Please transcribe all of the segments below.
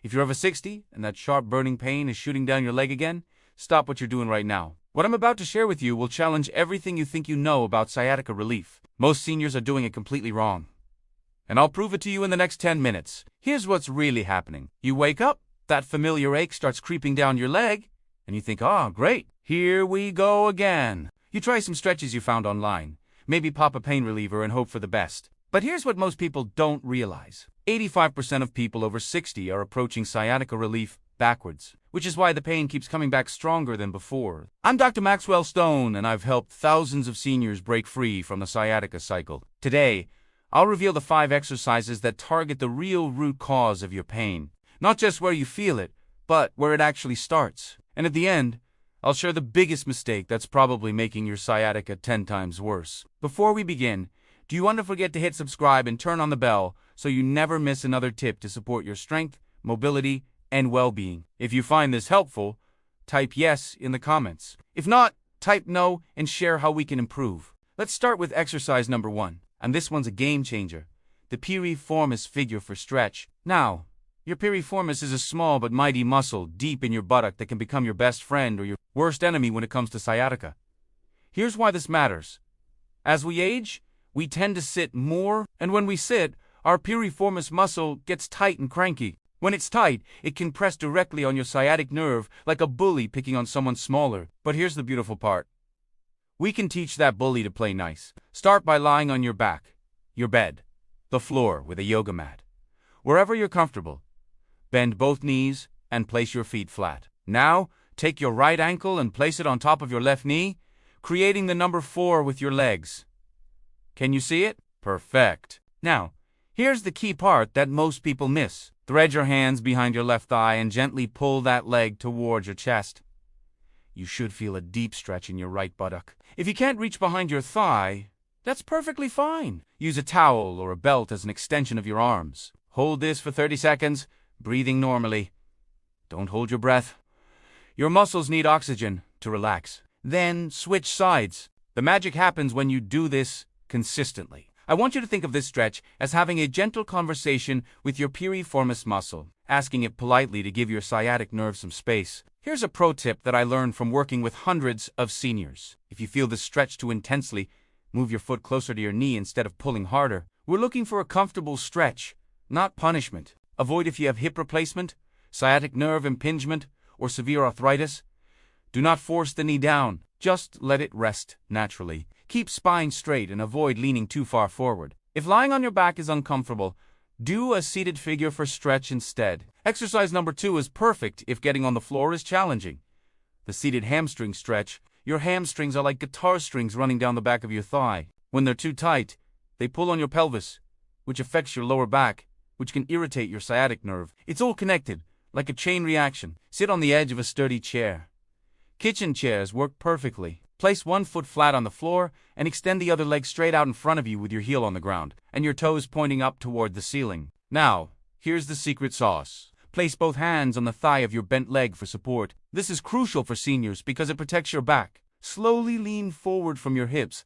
If you're over 60 and that sharp burning pain is shooting down your leg again, stop what you're doing right now. What I'm about to share with you will challenge everything you think you know about sciatica relief. Most seniors are doing it completely wrong. And I'll prove it to you in the next 10 minutes. Here's what's really happening. You wake up, that familiar ache starts creeping down your leg, and you think, great, here we go again. You try some stretches you found online, maybe pop a pain reliever and hope for the best. But here's what most people don't realize. 85% of people over 60 are approaching sciatica relief backwards, which is why the pain keeps coming back stronger than before. I'm Dr. Maxwell Stone, and I've helped thousands of seniors break free from the sciatica cycle. Today, I'll reveal the 5 exercises that target the real root cause of your pain. Not just where you feel it, but where it actually starts. And at the end, I'll share the biggest mistake that's probably making your sciatica 10 times worse. Before we begin, do you want to forget to hit subscribe and turn on the bell so you never miss another tip to support your strength, mobility, and well-being? If you find this helpful, type yes in the comments. If not, type no and share how we can improve. Let's start with exercise number 1, and this one's a game changer. The piriformis figure for stretch. Now, your piriformis is a small but mighty muscle deep in your buttock that can become your best friend or your worst enemy when it comes to sciatica. Here's why this matters. As we age, we tend to sit more, and when we sit, our piriformis muscle gets tight and cranky. When it's tight, it can press directly on your sciatic nerve like a bully picking on someone smaller. But here's the beautiful part. We can teach that bully to play nice. Start by lying on your back, your bed, the floor with a yoga mat. Wherever you're comfortable, bend both knees and place your feet flat. Now, take your right ankle and place it on top of your left knee, creating the number 4 with your legs. Can you see it? Perfect. Now, here's the key part that most people miss. Thread your hands behind your left thigh and gently pull that leg towards your chest. You should feel a deep stretch in your right buttock. If you can't reach behind your thigh, that's perfectly fine. Use a towel or a belt as an extension of your arms. Hold this for 30 seconds, breathing normally. Don't hold your breath. Your muscles need oxygen to relax. Then switch sides. The magic happens when you do this consistently. I want you to think of this stretch as having a gentle conversation with your piriformis muscle, asking it politely to give your sciatic nerve some space. Here's a pro tip that I learned from working with hundreds of seniors. If you feel this stretch too intensely, move your foot closer to your knee instead of pulling harder. We're looking for a comfortable stretch, not punishment. Avoid if you have hip replacement, sciatic nerve impingement, or severe arthritis. Do not force the knee down. Just let it rest naturally. Keep spine straight and avoid leaning too far forward. If lying on your back is uncomfortable, do a seated figure for stretch instead. Exercise number 2 is perfect if getting on the floor is challenging. The seated hamstring stretch. Your hamstrings are like guitar strings running down the back of your thigh. When they're too tight, they pull on your pelvis, which affects your lower back, which can irritate your sciatic nerve. It's all connected, like a chain reaction. Sit on the edge of a sturdy chair. Kitchen chairs work perfectly. Place one foot flat on the floor and extend the other leg straight out in front of you with your heel on the ground and your toes pointing up toward the ceiling. Now, here's the secret sauce. Place both hands on the thigh of your bent leg for support. This is crucial for seniors because it protects your back. Slowly lean forward from your hips,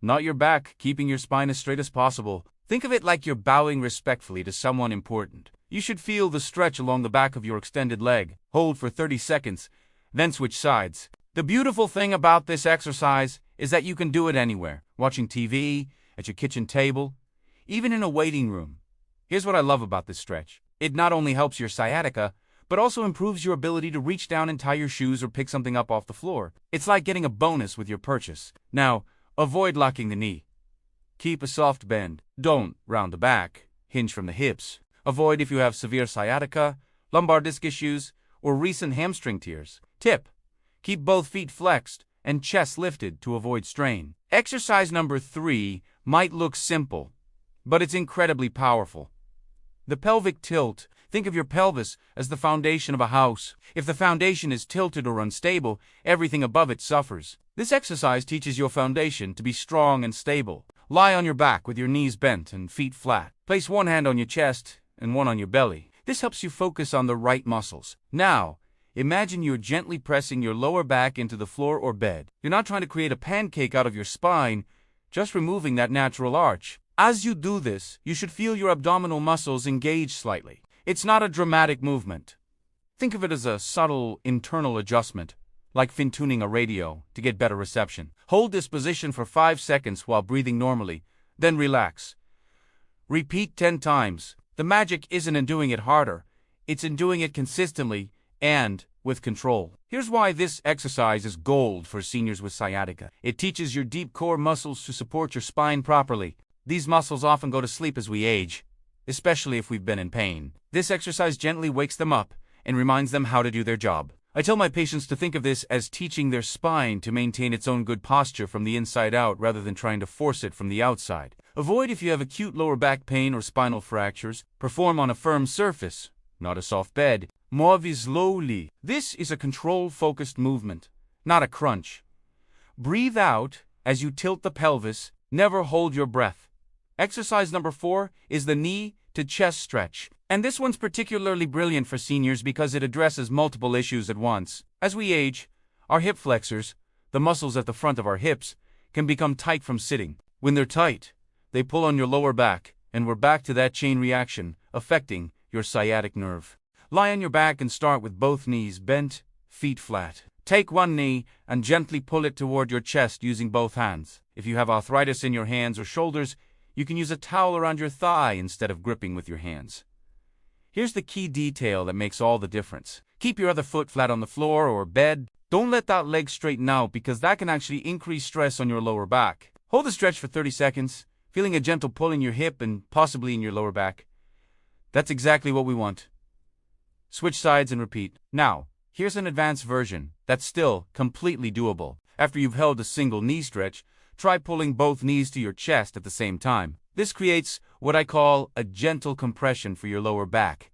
not your back, keeping your spine as straight as possible. Think of it like you're bowing respectfully to someone important. You should feel the stretch along the back of your extended leg. Hold for 30 seconds, then switch sides. The beautiful thing about this exercise is that you can do it anywhere, watching TV, at your kitchen table, even in a waiting room. Here's what I love about this stretch. It not only helps your sciatica, but also improves your ability to reach down and tie your shoes or pick something up off the floor. It's like getting a bonus with your purchase. Now, avoid locking the knee. Keep a soft bend. Don't round the back, hinge from the hips. Avoid if you have severe sciatica, lumbar disc issues, or recent hamstring tears. Tip: keep both feet flexed and chest lifted to avoid strain. Exercise number 3 might look simple, but it's incredibly powerful. The pelvic tilt. Think of your pelvis as the foundation of a house. If the foundation is tilted or unstable, everything above it suffers. This exercise teaches your foundation to be strong and stable. Lie on your back with your knees bent and feet flat. Place one hand on your chest and one on your belly. This helps you focus on the right muscles. Now, imagine you're gently pressing your lower back into the floor or bed. You're not trying to create a pancake out of your spine, just removing that natural arch. As you do this, you should feel your abdominal muscles engage slightly. It's not a dramatic movement. Think of it as a subtle internal adjustment, like fine-tuning a radio to get better reception. Hold this position for 5 seconds while breathing normally, then relax. Repeat 10 times. The magic isn't in doing it harder, it's in doing it consistently and with control. Here's why this exercise is gold for seniors with sciatica. It teaches your deep core muscles to support your spine properly. These muscles often go to sleep as we age, especially if we've been in pain. This exercise gently wakes them up and reminds them how to do their job. I tell my patients to think of this as teaching their spine to maintain its own good posture from the inside out rather than trying to force it from the outside. Avoid if you have acute lower back pain or spinal fractures. Perform on a firm surface, not a soft bed. Move slowly. This is a control-focused movement, not a crunch. Breathe out as you tilt the pelvis. Never hold your breath. Exercise number 4 is the knee to chest stretch. And this one's particularly brilliant for seniors because it addresses multiple issues at once. As we age, our hip flexors, the muscles at the front of our hips, can become tight from sitting. When they're tight, they pull on your lower back, and we're back to that chain reaction, affecting your sciatic nerve. Lie on your back and start with both knees bent, feet flat. Take one knee and gently pull it toward your chest using both hands. If you have arthritis in your hands or shoulders, you can use a towel around your thigh instead of gripping with your hands. Here's the key detail that makes all the difference. Keep your other foot flat on the floor or bed. Don't let that leg straighten out because that can actually increase stress on your lower back. Hold the stretch for 30 seconds, feeling a gentle pull in your hip and possibly in your lower back. That's exactly what we want. Switch sides and repeat. Now, here's an advanced version that's still completely doable. After you've held a single knee stretch, try pulling both knees to your chest at the same time. This creates what I call a gentle compression for your lower back,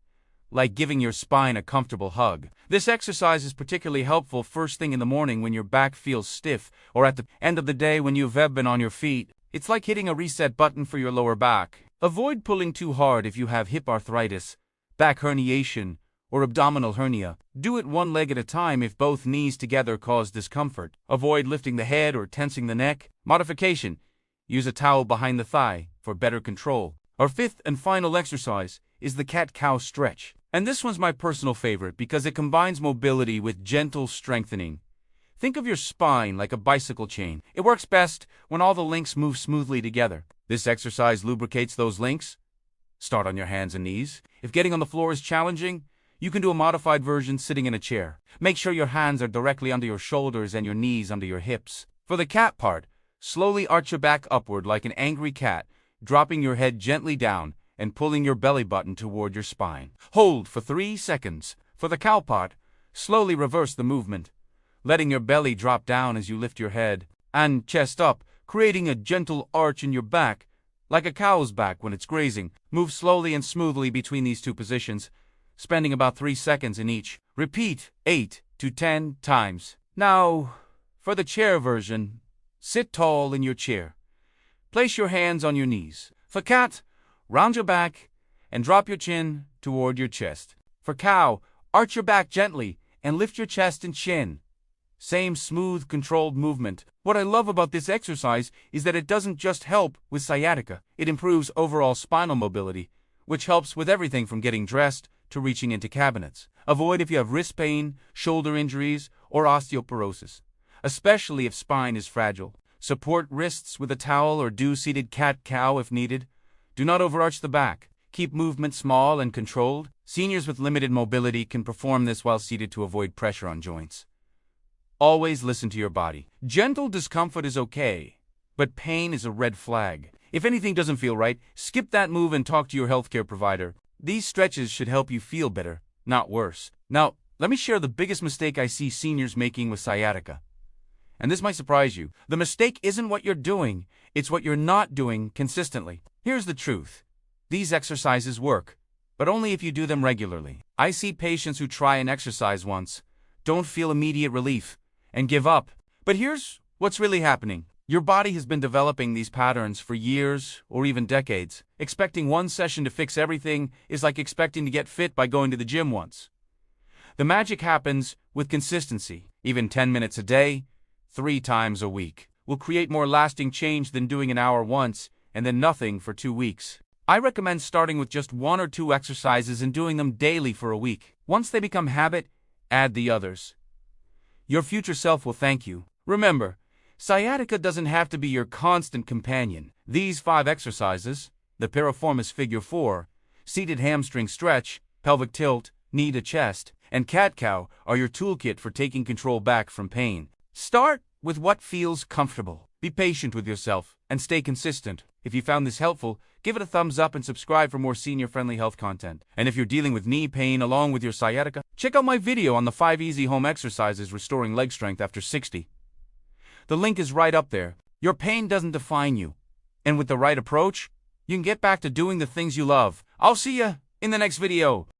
like giving your spine a comfortable hug. This exercise is particularly helpful first thing in the morning when your back feels stiff, or at the end of the day when you've been on your feet. It's like hitting a reset button for your lower back. Avoid pulling too hard if you have hip arthritis, back herniation, or abdominal hernia. Do it one leg at a time if both knees together cause discomfort. Avoid lifting the head or tensing the neck. Modification: use a towel behind the thigh for better control. Our 5th and final exercise is the cat-cow stretch. And this one's my personal favorite because it combines mobility with gentle strengthening. Think of your spine like a bicycle chain. It works best when all the links move smoothly together. This exercise lubricates those links. Start on your hands and knees. If getting on the floor is challenging, you can do a modified version sitting in a chair. Make sure your hands are directly under your shoulders and your knees under your hips. For the cat part, slowly arch your back upward like an angry cat, dropping your head gently down and pulling your belly button toward your spine. Hold for 3 seconds. For the cow part, slowly reverse the movement, letting your belly drop down as you lift your head and chest up, creating a gentle arch in your back, like a cow's back when it's grazing. Move slowly and smoothly between these two positions, spending about 3 seconds in each. Repeat 8 to 10 times. Now, for the chair version, sit tall in your chair. Place your hands on your knees. For cat, round your back and drop your chin toward your chest. For cow, arch your back gently and lift your chest and chin. Same smooth, controlled movement. What I love about this exercise is that it doesn't just help with sciatica. It improves overall spinal mobility, which helps with everything from getting dressed to reaching into cabinets. Avoid if you have wrist pain, shoulder injuries, or osteoporosis, especially if spine is fragile. Support wrists with a towel or do seated cat-cow if needed. Do not overarch the back. Keep movement small and controlled. Seniors with limited mobility can perform this while seated to avoid pressure on joints. Always listen to your body. Gentle discomfort is okay, but pain is a red flag. If anything doesn't feel right, skip that move and talk to your healthcare provider. These stretches should help you feel better, not worse. Now, let me share the biggest mistake I see seniors making with sciatica. And this might surprise you. The mistake isn't what you're doing, it's what you're not doing consistently. Here's the truth. These exercises work, but only if you do them regularly. I see patients who try an exercise once, don't feel immediate relief, and give up. But here's what's really happening. Your body has been developing these patterns for years or even decades. Expecting one session to fix everything is like expecting to get fit by going to the gym once. The magic happens with consistency. Even 10 minutes a day, 3 times a week, will create more lasting change than doing an hour once and then nothing for 2 weeks. I recommend starting with just 1 or 2 exercises and doing them daily for a week. Once they become habit, add the others. Your future self will thank you. Remember, sciatica doesn't have to be your constant companion. These 5 exercises, the piriformis figure 4, seated hamstring stretch, pelvic tilt, knee to chest, and cat-cow are your toolkit for taking control back from pain. Start with what feels comfortable. Be patient with yourself and stay consistent. If you found this helpful, give it a thumbs up and subscribe for more senior-friendly health content. And if you're dealing with knee pain along with your sciatica, check out my video on the 5 easy home exercises restoring leg strength after 60. The link is right up there. Your pain doesn't define you. And with the right approach, you can get back to doing the things you love. I'll see ya in the next video.